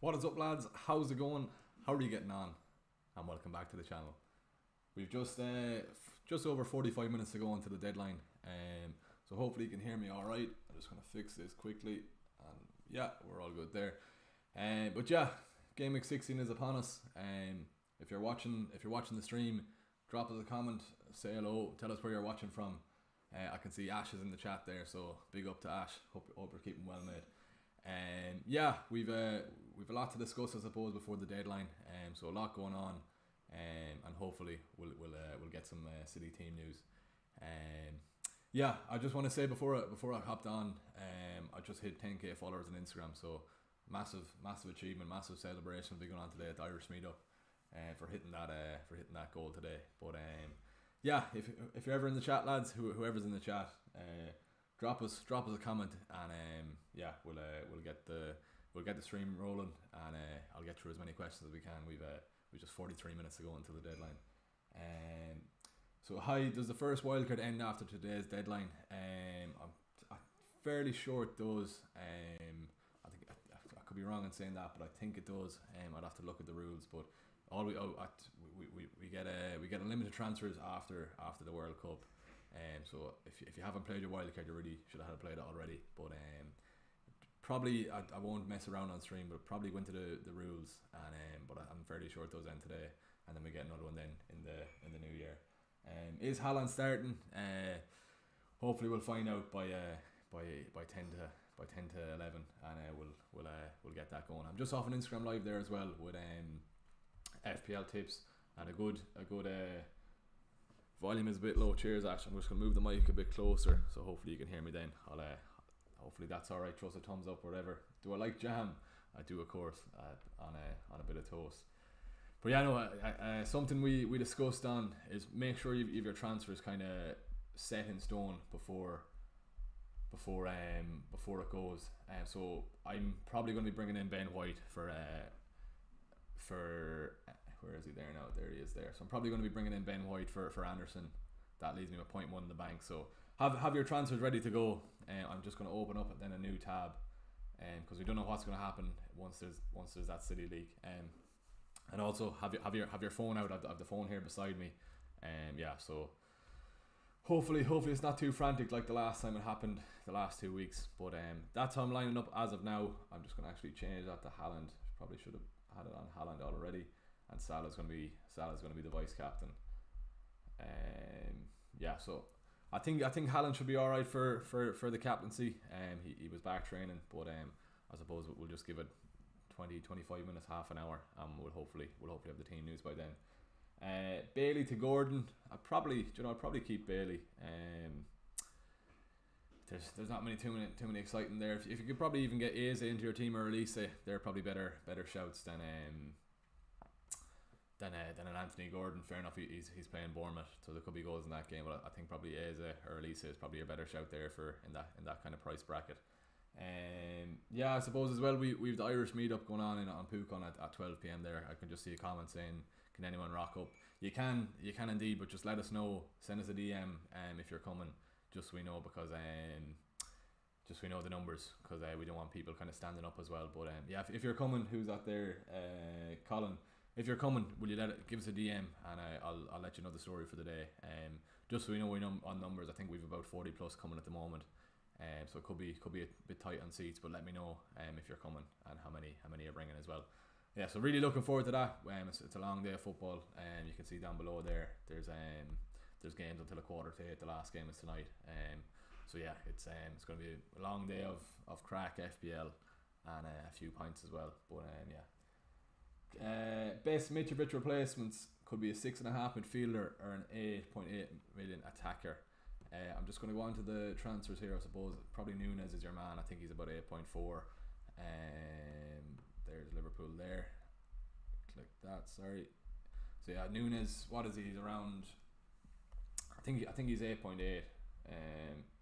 What is up, lads? How's it going? How are you getting on? And welcome back to the channel. We've just over 45 minutes to go into the deadline, so hopefully you can hear me all right. I'm just gonna fix this quickly, and yeah, we're all good there. But yeah, GAMEWEEK 16 is upon us. If you're watching the stream, drop us a comment, say hello, tell us where you're watching from. I can see Ash is in the chat there, so big up to Ash. Hope you're keeping well, mate. Yeah, we've a lot to discuss, I suppose, before the deadline. So a lot going on, and hopefully we'll get some City team news. Yeah, I just want to say before I hopped on, I just hit 10k followers on Instagram. So massive achievement, massive celebration will be going on today at the Irish meetup, for hitting that goal today. But yeah, if you're ever in the chat, lads, whoever's in the chat, drop us a comment, and yeah, we'll get the stream rolling, and I'll get through as many questions as we can. We've just 43 minutes to go until the deadline. So does the first wildcard end after today's deadline? I'm fairly sure it does. I think I could be wrong in saying that, but I think it does. I'd have to look at the rules, but we get a limited transfers after the World Cup. So if you haven't played your wildcard, you really should have played it already. But probably I won't mess around on stream, but probably go into the rules, and but I'm fairly sure it does end today, and then we get another one then in the new year. Is Haaland starting? Hopefully we'll find out by 10 to 11, and we'll get that going. I'm just off on Instagram live there as well with FPL tips, and a good volume is a bit low. Cheers, Ash. I'm just gonna move the mic a bit closer, so hopefully you can hear me then. Hopefully that's all right. Throw us a thumbs up, whatever. Do I like jam? I do, of course, on a bit of toast. But yeah, no, something we discussed on is make sure you've your transfers kind of set in stone before it goes. So I'm probably going to be bringing in Ben White for where is he there now? There he is there. So I'm probably going to be bringing in Ben White for Anderson. That leaves me with 0.1 in the bank. So have your transfers ready to go. I'm just going to open up then a new tab, because we don't know what's going to happen once there's that City League. And also have your phone out. I have the phone here beside me. Yeah, so hopefully it's not too frantic like the last time it happened the last 2 weeks. But that's how I'm lining up as of now. I'm just going to actually change that to Haaland. Probably should have had it on Haaland already. And Salah's going to be the vice captain. Yeah, so I think Haaland should be all right for the captaincy. He was back training, but I suppose we'll just give it 20-25 minutes, half an hour, and we'll hopefully have the team news by then. Bailey to Gordon. I'd probably keep Bailey. There's not too many exciting there. If you could probably even get Eze into your team or Elise, they're probably better shouts than an Anthony Gordon. Fair enough, he's playing Bournemouth, so there could be goals in that game. But I think probably Eze or Elise is probably a better shout there in that kind of price bracket. Yeah, I suppose as well we've the Irish meetup going on on Pukon at 12 p.m. there. I can just see a comment saying, can anyone rock up? You can indeed, but just let us know. Send us a DM if you're coming, just so we know, because just so we know the numbers, because we don't want people kind of standing up as well. But yeah, if you're coming, who's out there? Colin. If you're coming, will you give us a DM, and I'll let you know the story for the day. Just so we know on numbers. I think we've about 40 plus coming at the moment. So it could be a bit tight on seats, but let me know if you're coming and how many you're bringing as well. Yeah, so really looking forward to that. It's a long day of football, and you can see down below there's games until 7:45. The last game is tonight. So yeah, it's going to be a long day of crack FPL and a few pints as well. But yeah. Best Mitrovic replacements could be a 6.5 midfielder or an 8.8 million attacker. I'm just going to go on to the transfers here. I suppose probably Nunes is your man. I think he's about 8.4. There's Liverpool there. Click that. Sorry. So yeah, Nunes. What is he? He's around. I think he's 8.8.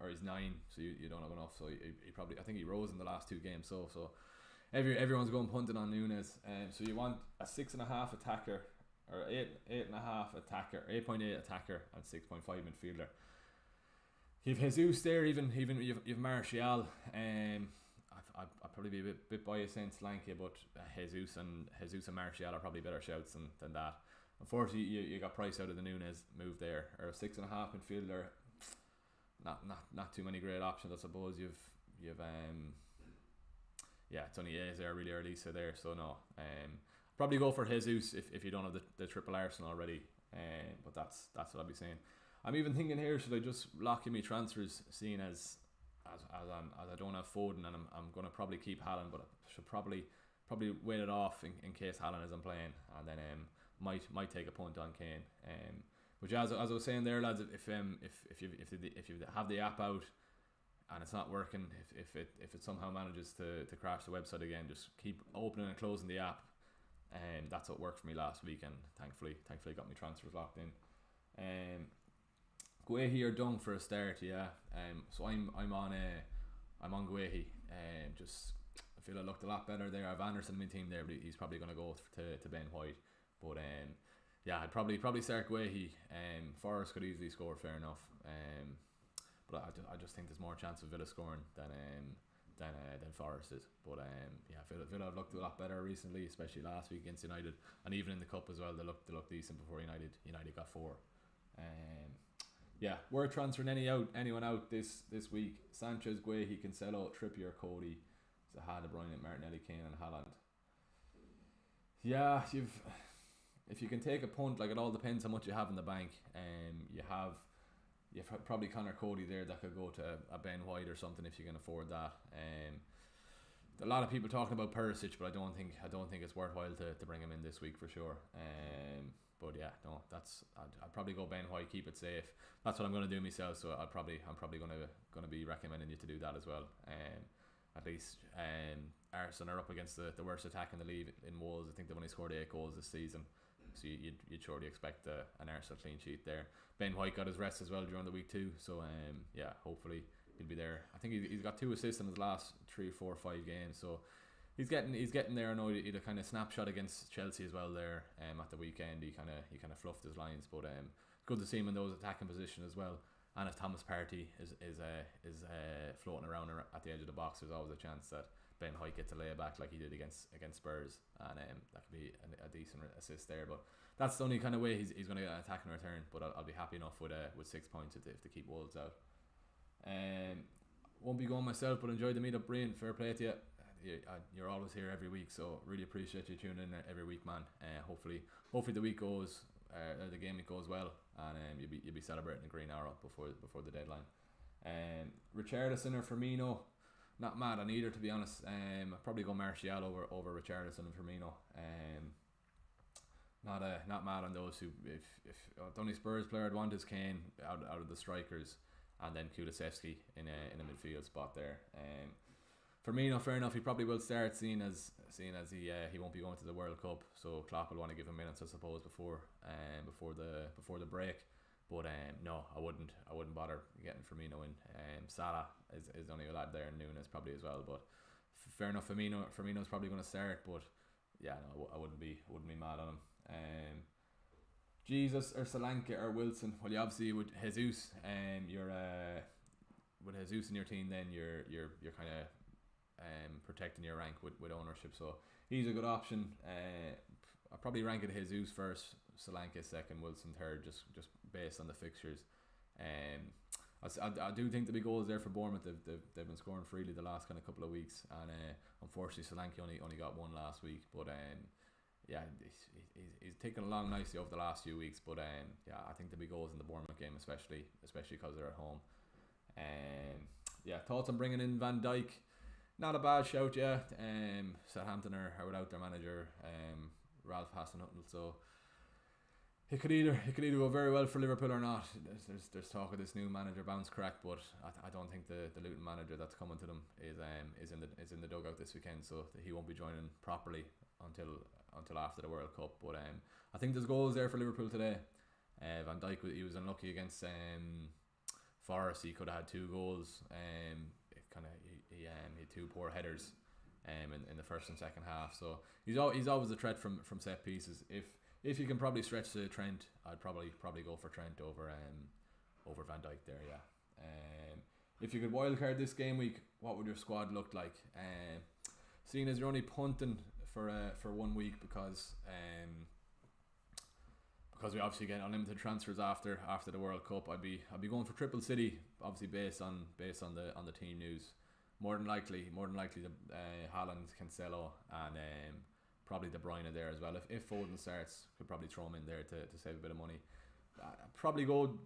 Or he's 9. So you don't have enough. So he probably. I think he rose in the last 2 games. So everyone's going punting on Nunes. So you want a 6.5 attacker or 8.5 attacker, 8.8 attacker and 6.5 midfielder. You've Jesus there, even you've Martial. I probably be a bit biased saying Solanke, but Jesus and Martial are probably better shouts than that. Unfortunately, you got price out of the Nunes move there, or 6.5 midfielder. Not too many great options, I suppose. You've it's only Eze there really early, so there. So no, probably go for Jesus if you don't have the triple Arsenal already. But that's what I'll be saying. I'm even thinking here, should I just lock in my transfers, seeing as I don't have Foden, and I'm gonna probably keep Haaland, but I should probably wait it off in case Haaland isn't playing, and then might take a punt on Kane. Which as I was saying there, lads, if you have the app out and it's not working, if it somehow manages to crash the website again, just keep opening and closing the app. That's what worked for me last week, and thankfully got my transfers locked in. Guehi or Dung for a start, yeah. So I'm on Guehi. Just I feel I looked a lot better there. I have Anderson in my team there, but he's probably going to go to Ben White. But yeah, I'd probably start Guehi. Forrest could easily score, fair enough. But I just think there's more chance of Villa scoring than Forest is. But yeah, Villa have looked a lot better recently, especially last week against United, and even in the cup as well. They looked decent before United got 4. Yeah, we're transferring anyone out this week. Sanchez, Guehi, Cancelo, Trippier, Cody, Zaha, De Bruyne, Martinelli, Kane, and Haaland. Yeah, if you can take a punt, like, it all depends how much you have in the bank. You've probably Connor Cody there that could go to a Ben White or something if you can afford that. A lot of people talking about Perisic, but I don't think it's worthwhile to bring him in this week for sure. But yeah, no, I'd probably go Ben White, keep it safe. That's what I'm going to do myself. So I'm probably going to be recommending you to do that as well. At least Arsenal are up against the worst attack in the league in Wolves. I think they've only scored 8 goals this season, so you'd surely expect an Arsenal clean sheet there. Ben White got his rest as well during the week too, so yeah, hopefully he'll be there. I think he's got 2 assists in his last 3, 4, 5 games, so he's getting there. I know he had a kind of snapshot against Chelsea as well there. At the weekend he kind of fluffed his lines, but good to see him in those attacking positions as well. And if Thomas Partey is floating around at the edge of the box, there's always a chance that Ben White gets a layback like he did against Spurs, and that could be a decent assist there. But that's the only kind of way he's going to get an attacking return. But I'll be happy enough with 6 points if they keep Wolves out. Won't be going myself, but enjoy the meetup, Brian. Fair play to you. You're always here every week, so really appreciate you tuning in every week, man. Hopefully the week goes, the game week goes well, and you'll be celebrating the green arrow before the deadline. Richarlison or Firmino, not mad on either, to be honest. I'd probably go Martial over Richarlison and Firmino. Not mad on those two. If the only Spurs player I'd want is Kane out of the strikers, and then Kulusevski in a midfield spot there. Firmino, fair enough, he probably will start, seeing as he won't be going to the World Cup, so Klopp will want to give him minutes, I suppose, before the break. But no, I wouldn't bother getting Firmino in. Salah is the only lad there, and Nunes probably as well. But fair enough, Firmino's probably going to start. But yeah, no, I wouldn't be mad on him. Jesus or Solanke or Wilson. Well, you obviously with Jesus, you're with Jesus in your team, then you're kind of protecting your rank with ownership. So he's a good option. I'll probably rank it Jesus first, Solanke second, Wilson third, just based on the fixtures. I do think there'll be goals there for Bournemouth. They've been scoring freely the last kind of couple of weeks, and unfortunately Solanke only got 1 last week. But yeah, he's taken along nicely over the last few weeks. But yeah, I think there'll be goals in the Bournemouth game, especially because they're at home. Yeah, thoughts on bringing in Van Dijk? Not a bad shout, yeah. Southampton are without their manager, Ralph Hasenhüttl, so it could either go very well for Liverpool or not. There's talk of this new manager bounce crack, but I don't think the Luton manager that's coming to them is in the dugout this weekend, so he won't be joining properly until after the World Cup. But I think there's goals there for Liverpool today. Van Dijk, he was unlucky against Forest. He could have had 2 goals. He had 2 poor headers in the first and second half. So he's always a threat from set pieces. If you can probably stretch to Trent, I'd probably go for Trent over Van Dijk there. Yeah. If you could wildcard this game week, what would your squad look like? seeing as you're only punting for 1 week because we obviously get unlimited transfers after the World Cup, I'd be going for triple City, obviously based on the team news. More than likely the Haaland, Cancelo, and probably De Bruyne there as well. If Foden starts, could probably throw him in there to save a bit of money. Probably go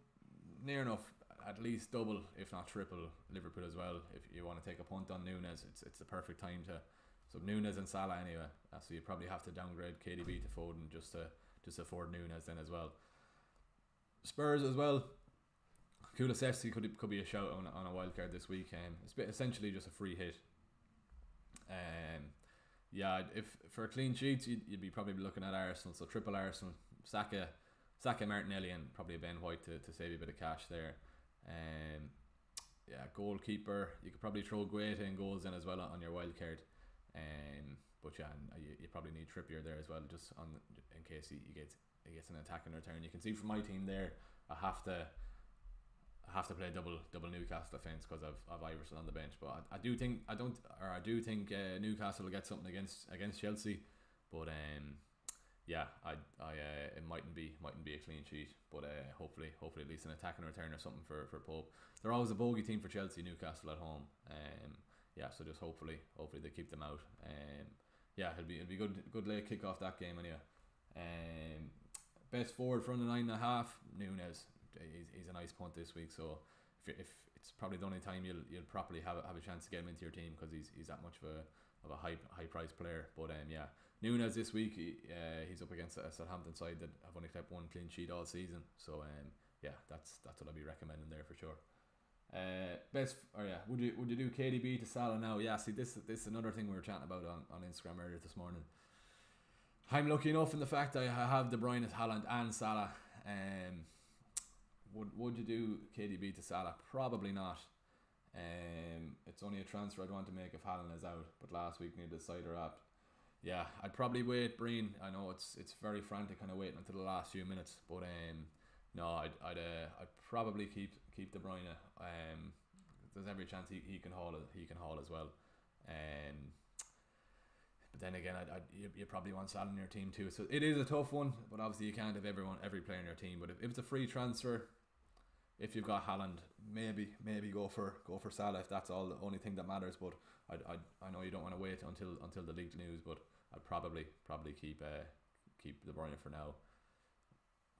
near enough, at least double, if not triple, Liverpool as well. If you want to take a punt on Núñez, it's the perfect time to. So Núñez and Salah anyway. So you probably have to downgrade KDB to Foden just to afford Núñez then as well. Spurs as well. Kulusevski could be a shout on a wildcard this week. It's essentially just a free hit. Yeah, if for clean sheets you'd be probably looking at Arsenal, so triple Arsenal, Saka, Martinelli, and probably Ben White to save you a bit of cash there. Yeah, goalkeeper, you could probably throw Guaita in goals in as well on your wildcard. But yeah, you probably need Trippier there as well, just in case he gets an attack in return. You can see from my team there, I have to play double Newcastle defence because I've Iverson on the bench. But I do think Newcastle will get something against Chelsea. But yeah, it mightn't be a clean sheet. But hopefully at least an attack in return or something for Pope. They're always a bogey team for Chelsea, Newcastle at home. Yeah, so just hopefully they keep them out. Yeah, it'll be good late kick off that game anyway. Best forward from the 9.5, Núñez. He's a nice punt this week, so if it's probably the only time you'll properly have a chance to get him into your team because he's that much of a high priced player. But yeah, Núñez this week he's up against a Southampton side that have only kept one clean sheet all season. So yeah, that's what I'll be recommending there for sure. Would you do KDB to Salah now? Yeah, see this is another thing we were chatting about on Instagram earlier this morning. I'm lucky enough in the fact I have De Bruyne, Haaland and Salah. Would you do KDB to Salah? Probably not. It's only a transfer I'd want to make if Haaland is out, but last week needed a cider app. Yeah, I'd probably wait Breen. I know it's very frantic kind of waiting until the last few minutes, but no, I'd probably keep De Bruyne. There's every chance he can haul as well. But then again, you probably want Salah in your team too. So it is a tough one, but obviously you can't have every player in your team. But if it's a free transfer, if you've got Haaland, maybe go for Salah if that's the only thing that matters. But I know you don't want to wait until the leaked news, but I'd probably keep De Bruyne for now.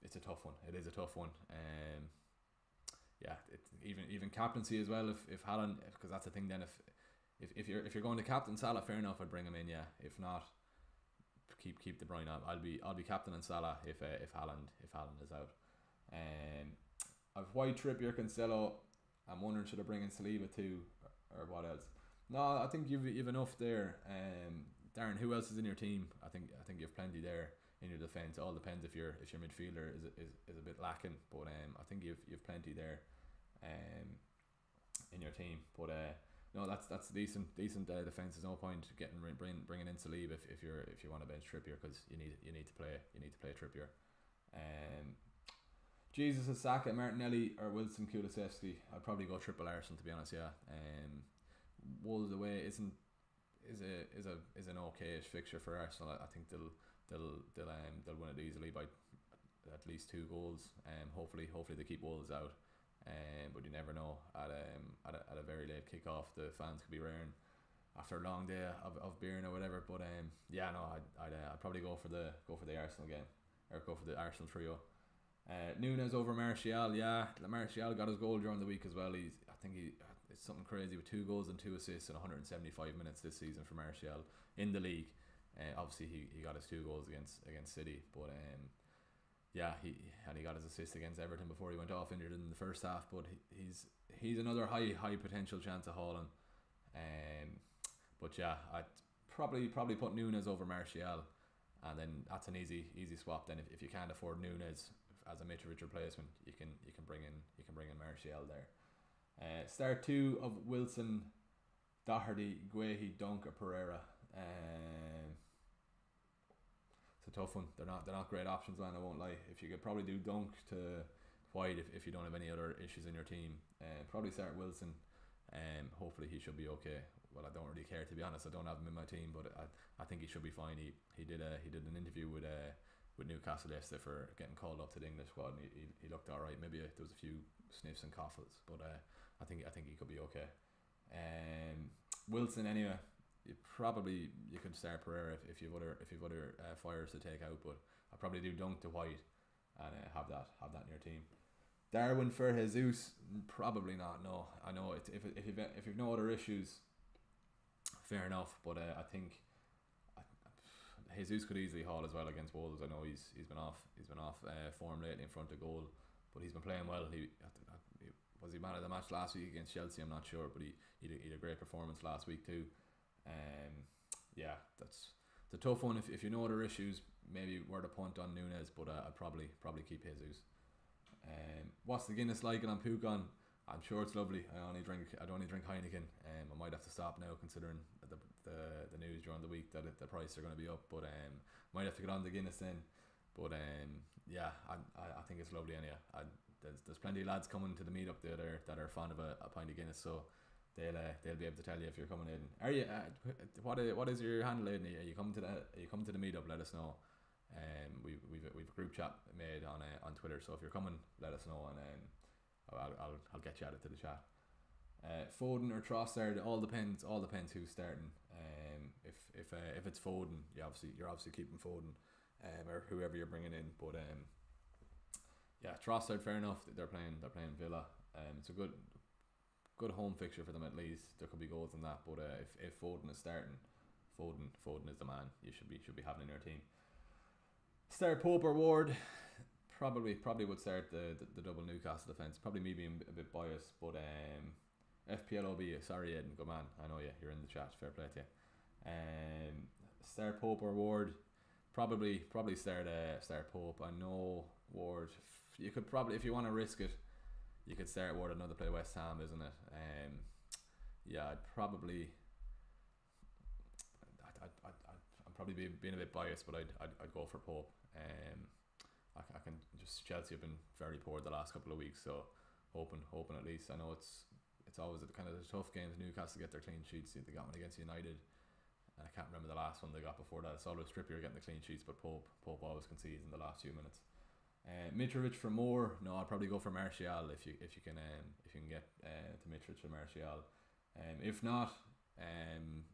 It's a tough one. It is a tough one. Yeah, even captaincy as well. If Haaland, because that's the thing. Then if you're going to captain Salah, fair enough, I'd bring him in. Yeah, if not, keep De Bruyne out. I'll be captaining Salah if Haaland is out. I've White, Trippier, Cancelo. I'm wondering should I bring in Saliba too, or what else? No, I think you've enough there. Darren, who else is in your team? I think you've plenty there in your defence. All depends if your midfielder is a bit lacking, but I think you've plenty there in your team. But no, that's decent defence. There's no point bringing in Saliba if you want to bench Trippier because you need to play Trippier. Jesus is Saka, Martinelli or Wilson, Kulusevski. I'd probably go triple Arsenal to be honest. Yeah. Wolves away is an okayish fixture for Arsenal. I think they'll win it easily by at least 2 goals. Hopefully they keep Wolves out. But you never know. At a very late kick-off, the fans could be raring after a long day of beering or whatever. But yeah, no, I'd probably go for the Arsenal game, or go for the Arsenal trio. Núñez over Martial. Yeah, Martial got his goal during the week as well. It's something crazy with 2 goals and 2 assists in 175 minutes this season for Martial in the league. Obviously he got his 2 goals against City, but yeah, he got his assist against Everton before he went off injured in the first half. But he's another high potential chance of hauling. But yeah, I'd probably put Núñez over Martial, and then that's an easy swap. Then if you can't afford Núñez as a Mitrovic replacement, you can bring in Martial there. Start 2 of Wilson, Doherty, Guehi, Dunk or Pereira. It's a tough one. They're not great options, man, I won't lie. If you could probably do Dunk to White if you don't have any other issues in your team. Probably start Wilson. Hopefully he should be okay well, I don't really care, to be honest. I don't have him in my team, but I think he should be fine. He did an interview with Newcastle yesterday for getting called up to the English squad, and he looked alright. Maybe there was a few sniffs and coughs, but I think he could be okay. Wilson, anyway, you could start Pereira if you've other fires to take out, but I probably do Dunk to White and have that in your team. Darwin for Jesus, probably not. No, I know if you've no other issues, fair enough. But I think Jesus could easily haul as well against Wolves. I know he's been off form lately in front of goal, but he's been playing well. Was he man of the match last week against Chelsea? I'm not sure, but he had a great performance last week too. Yeah, it's a tough one. If you know other issues, maybe worth a punt on Núñez, but I'd probably keep Jesus. What's the Guinness like on Pucon? I'm sure it's lovely. I only drink Heineken. I might have to stop now considering the news during the week that the prices are going to be up. But might have to get on the Guinness then. But yeah, I think it's lovely anyhow. There's plenty of lads coming to the meetup that are fond of a pint of Guinness, so they'll be able to tell you if you're coming in. Are you? What is your handle, Aidan? Are you coming to the meetup? Let us know. We've a group chat made on Twitter, so if you're coming, let us know, and I'll get you added to the chat. Foden or Trossard, all depends who's starting. If it's Foden, you're obviously keeping Foden, or whoever you're bringing in. But yeah, Trossard, fair enough. They're playing Villa. It's a good home fixture for them at least. There could be goals in that, but if Foden is starting, Foden is the man. You should be having in your team. Start Pope or Ward. Probably would start the double Newcastle defence. Probably me being a bit biased, but FPLOB, sorry Aidan, good man. I know you're in the chat. Fair play to you. Start Pope or Ward. Probably start Pope. I know Ward. You could probably, if you want to risk it, you could start Ward. Another play West Ham, isn't it? Yeah, I'm probably being a bit biased, but I'd go for Pope. I can just, Chelsea have been very poor the last couple of weeks, so hoping at least. I know it's always the kind of the tough games. Newcastle get their clean sheets. They got one against United, and I can't remember the last one they got before that. It's always Trippier getting the clean sheets, but Pope always concedes in the last few minutes. Mitrovic for more. No, I'd probably go for Martial if you can get to Mitrovic or Martial. If not,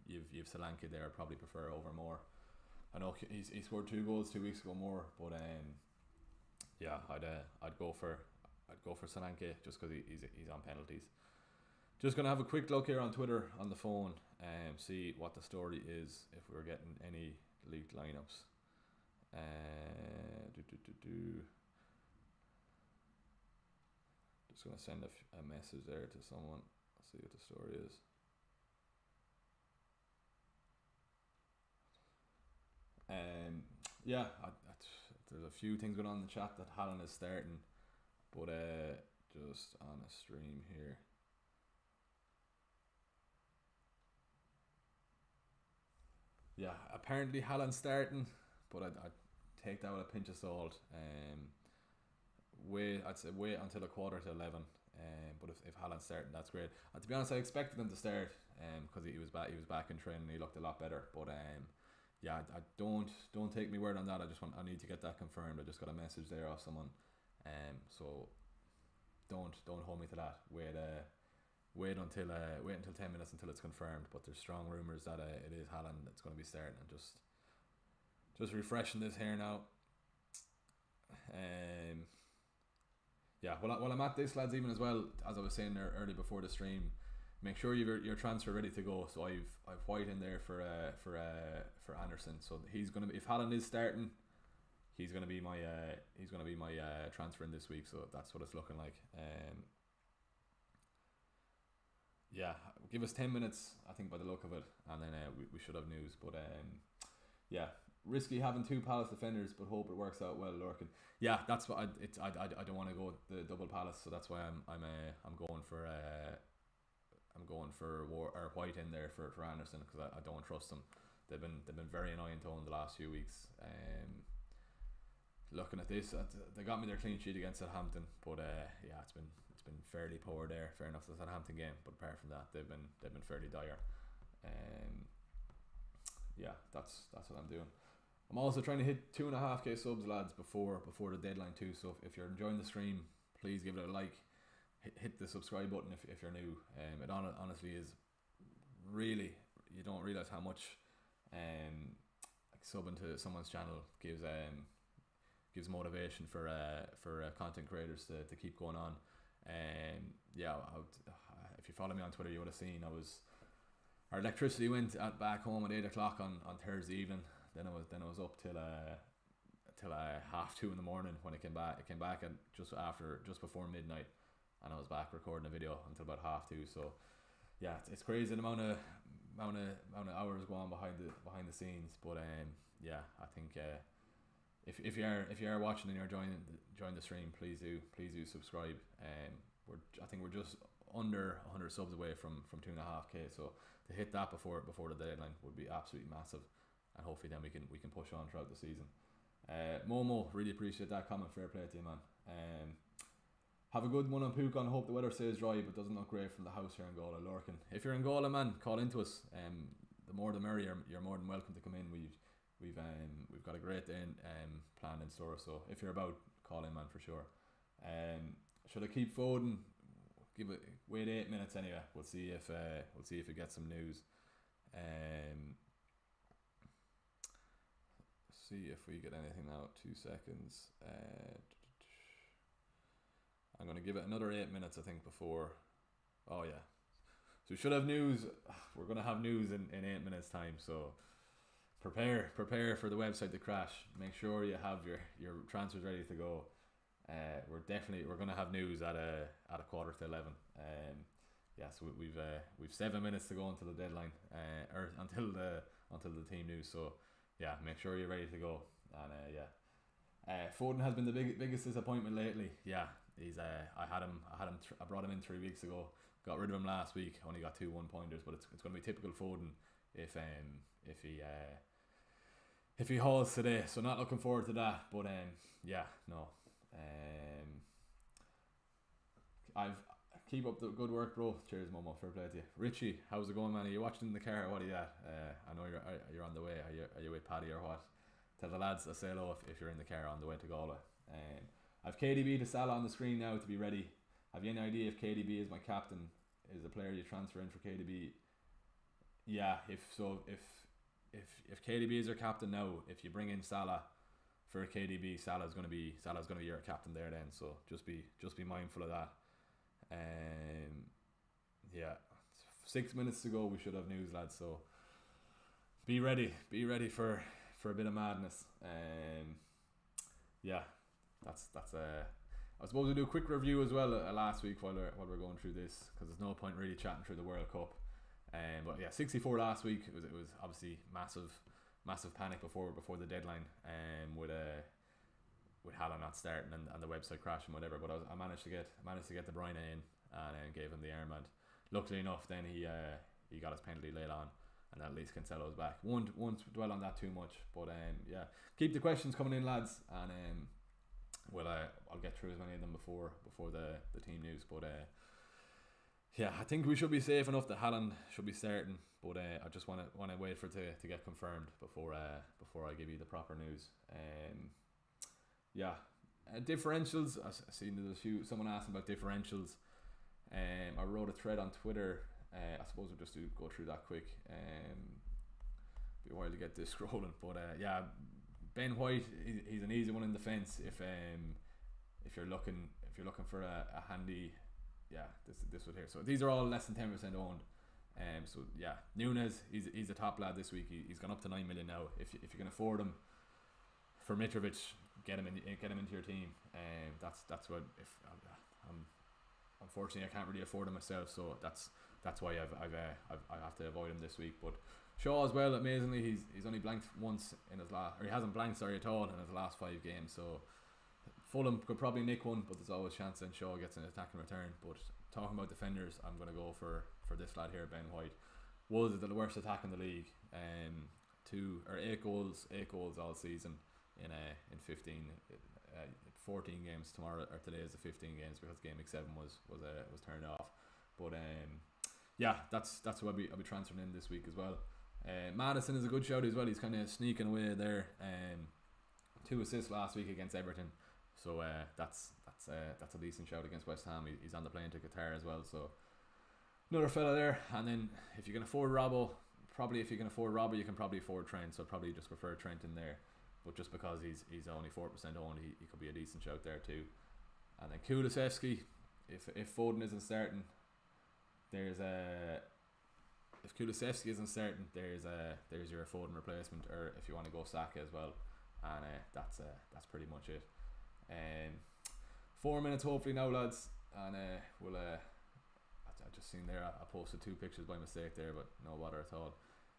you've Solanke there. I'd probably prefer over more. I know he scored 2 goals 2 weeks ago more, but yeah, I'd go for Solanke just because he's on penalties. Just gonna have a quick look here on Twitter on the phone and see what the story is, if we're getting any leaked lineups. Just gonna send a message there to someone. See what the story is. Yeah, there's a few things going on in the chat that Haaland is starting, but just on a stream here. Yeah, apparently Haaland's starting, but I'd take that with a pinch of salt. I'd say wait until 11:15. But if Haaland's starting, that's great. And to be honest, I expected him to start because he was back in training. He looked a lot better, but yeah, I don't take me word on that. I need to get that confirmed. I just got a message there off someone, so don't hold me to that. Wait until 10 minutes until it's confirmed. But there's strong rumours that it is Haaland that's going to be starting. And just refreshing this here now. Yeah, while I'm at this, lads, even as well, as I was saying there early before the stream, make sure you've your transfer ready to go. So I've White in there for Anderson. So he's gonna be, if Haaland is starting, he's gonna be my transfer in this week. So that's what it's looking like. Yeah, give us 10 minutes, I think, by the look of it, and then we should have news. But yeah, risky having 2 Palace defenders, but hope it works out well. Lurking, yeah, that's what I don't want to go the double Palace, so that's why I'm going for White in there for Anderson, because I don't trust them. They've been very annoying to own the last few weeks. Looking at this, they got me their clean sheet against Southampton, but yeah, it's been fairly poor there. Fair enough, the Southampton game, but apart from that, they've been fairly dire. Yeah, that's what I'm doing. I'm also trying to hit 2.5k subs, lads, before the deadline too. So if you're enjoying the stream, please give it a like. Hit the subscribe button if you're new. It honestly is really, you don't realize how much like subbing to someone's channel gives motivation for content creators to keep going on. Yeah, if you follow me on Twitter, you would have seen our electricity went back home at 8 o'clock on Thursday evening. Then it was up till 2:30 in the morning when it came back. It came back at just before midnight, and I was back recording a video until about 2:30. So yeah, it's crazy the amount of hours go on behind the scenes. But yeah, I think if you are watching and you're join the stream, please do subscribe. I think we're just under 100 subs away from 2.5k. So to hit that before the deadline would be absolutely massive, and hopefully then we can push on throughout the season. Momo, really appreciate that comment. Fair play to you, man. Have a good one on Pucon. Hope the weather stays dry, but doesn't look great from the house here in Gola, Lorcan. If you're in Gola, man, call into us. The more the merrier. You're more than welcome to come in. We've got a great day planned in store. So if you're about, call in, man, for sure. Should I keep Foden? Wait 8 minutes anyway. We'll see if we get some news. See if we get anything out. 2 seconds. I'm going to give it another 8 minutes, I think, before. Oh yeah, so we should have news. We're going to have news in 8 minutes time. So prepare for the website to crash. Make sure you have your transfers ready to go. We're going to have news at a 11:15. Yeah, so we've 7 minutes to go until the deadline, or until the team news. So yeah, make sure you're ready to go. And yeah, Foden has been the biggest disappointment lately. Yeah, he's I brought him in 3 weeks ago. Got rid of him last week. Only got 2 1-pointers, but it's going to be typical Foden if he hauls today. So not looking forward to that. But yeah, no. Keep up the good work, bro. Cheers, Momo. Fair play to you. Richie, how's it going, man? Are you watching in the car? What are you at? I know you're on the way. Are you with Paddy or what? Tell the lads to say hello if you're in the car on the way to Galway. I've KDB to Salah on the screen now to be ready. Have you any idea if KDB is my captain? Is a player you transfer in for KDB? Yeah, if KDB is your captain now, if you bring in Salah for KDB, Salah's gonna be your captain there then. So just be mindful of that. Yeah, 6 minutes to go. We should have news, lads. So be ready for a bit of madness. Yeah, that's I suppose we'll do a quick review as well last week while we're going through this, because there's no point really chatting through the World Cup. But yeah, 64 last week. It was obviously massive panic before the deadline. With Haaland not starting and the website crashing, whatever. But I managed to get De Bruyne in and gave him the armband. Luckily enough, then he got his penalty late on, and at least Cancelo's back. Won't dwell on that too much, but yeah, keep the questions coming in, lads, and I'll get through as many of them before the team news. But yeah, I think we should be safe enough that Haaland should be starting, but I just want to wait for it to get confirmed before I give you the proper news. Yeah, differentials. I've seen there's someone asking about differentials. I wrote a thread on Twitter. I suppose we'll just go through that quick. Be a while to get this scrolling, but yeah, Ben White, he's an easy one in defence. If you're looking for a handy, yeah, this one here. So these are all less than 10% owned. So yeah, Nunes, he's a top lad this week. He's gone up to 9 million now. If you can afford him for Mitrovic, get him into your team. That's what unfortunately I can't really afford him myself, so that's why I have to avoid him this week. But Shaw as well, amazingly, he's only blanked once in his last, or he hasn't blanked at all in his last 5 games. So Fulham could probably nick one, but there's always a chance that Shaw gets an attacking return. But talking about defenders, I'm going to go for this lad here, Ben White. Was the worst attack in the league. 8 goals all season in 14 games. Tomorrow or today is the 15 games because GameWeek 7 was turned off. But yeah, that's who I'll be transferring in this week as well. Madison is a good shout as well. He's kind of sneaking away there. 2 assists last week against Everton, so that's a decent shout against West Ham. He's on the plane to Qatar as well, so another fella there. And then if you can afford Robbo, you can probably afford Trent. So I'd probably just prefer Trent in there. But just because he's only 4% owned, he could be a decent shout there too. And then Kulusevski, if Foden isn't starting, there's a if Kulusevski isn't starting, there's your Foden replacement, or if you want to go Saka as well. And that's pretty much it. 4 minutes hopefully now, lads, and we'll I just seen there I posted 2 pictures by mistake there, but no bother at all.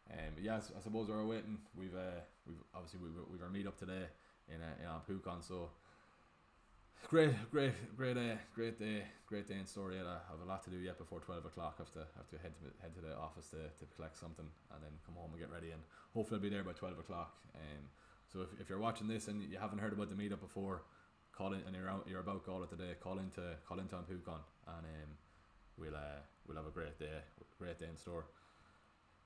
But yeah, I suppose we're waiting. We've obviously we've our meet up today in Pucon, so great day in store yet. I have a lot to do yet before 12 o'clock. I have to head to the office to collect something and then come home and get ready, and hopefully I'll be there by 12 o'clock. So if you're watching this and you haven't heard about the meetup before, call in, and you're about to call it today. Call into on Pucon, and we'll have a great day in store.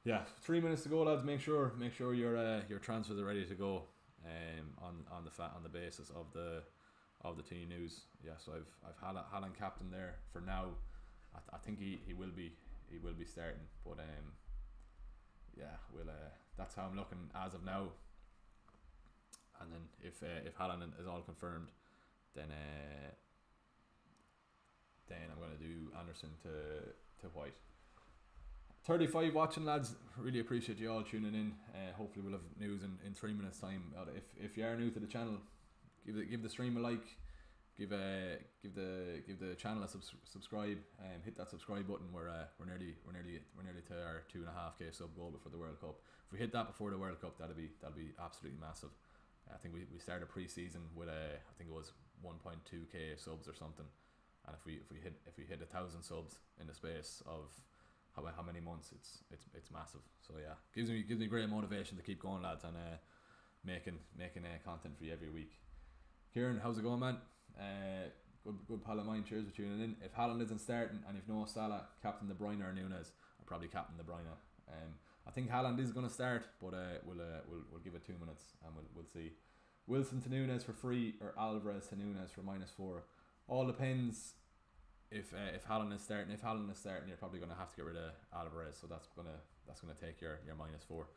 Yeah, 3 minutes to go, lads. Make sure your transfers are ready to go. On the basis of the team news. Yeah, so I've Haaland captain there for now. I think he will be starting, but yeah, that's how I'm looking as of now. And then if Haaland is all confirmed, then I'm going to do Anderson to White. 35 watching, lads. Really appreciate you all tuning in. Hopefully we'll have news in 3 minutes time. If you are new to the channel, give the stream a like, give the channel a subscribe, and hit that subscribe button. We're nearly to our 2.5k sub goal before the World Cup. If we hit that before the World Cup, that'll be absolutely massive. I think we started pre-season with I think it was 1.2k subs or something, and if we hit 1,000 subs in the space of how many months, it's massive. So yeah, gives me great motivation to keep going, lads, and making content for you every week. Kieran, how's it going, man? Good pal of mine. Cheers for tuning in. If Haaland isn't starting and if no Salah, captain De Bruyne or Nunes, I'll probably captain De Bruyne. I think Haaland is going to start, but we'll give it 2 minutes and we'll see. Wilson to Nunes for free, or Alvarez to Nunes for -4. All depends if Haaland is starting. If Haaland is starting, you're probably going to have to get rid of Alvarez, so that's gonna take your -4.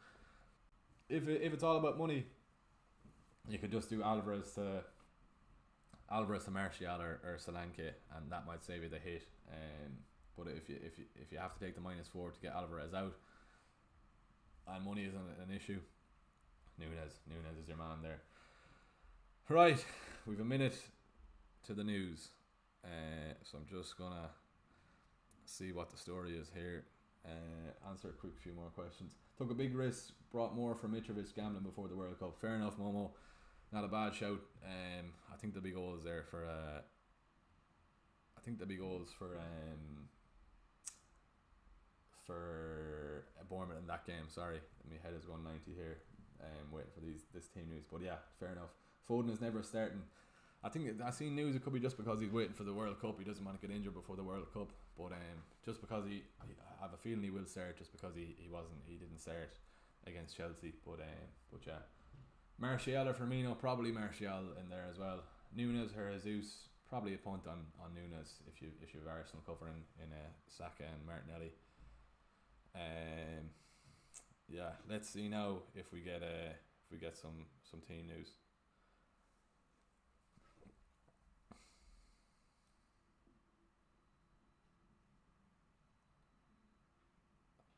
If it's all about money, you could just do Alvarez to Martial or Solanke, and that might save you the hit. But if you have to take the -4 to get Alvarez out, and money isn't an issue, Nunes is your man there. Right, we've a minute to the news, so I'm just gonna see what the story is here. Answer a quick few more questions. Took a big risk, brought more from Mitrovic gambling before the World Cup. Fair enough, Momo. Not a bad shout. I think there'll be goals there for Bournemouth in that game. Sorry, my head is going 90 here. Waiting for this team news, but yeah, fair enough. Foden is never starting. I think I seen news it could be just because he's waiting for the World Cup. He doesn't want to get injured before the World Cup. But just because I have a feeling he will start, just because he didn't start against Chelsea. But yeah, Martial or Firmino, probably Martial in there as well. Nunes or Jesus, probably a punt on Nunes if you have Arsenal covering in Saka and Martinelli. Yeah, let's see now if we get some team news.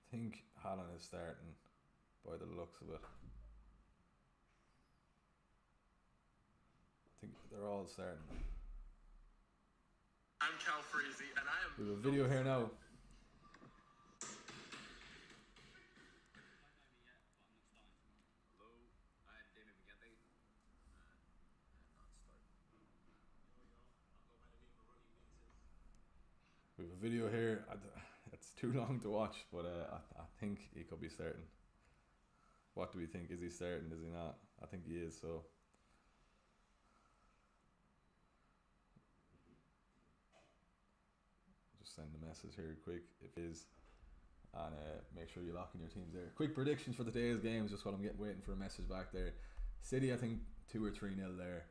I think Haaland is starting by the looks of it. I think they're all starting. I'm Cal Freezy, and I am. We have a video here now. We have a video here. It's too long to watch, but I think he could be starting. What do we think? Is he starting? Is he not? I think he is. So just send a message here quick. If he is, and make sure you lock in your teams there. Quick predictions for the day's games, just while I'm waiting for a message back there. City, I think 2 or 3-0 there.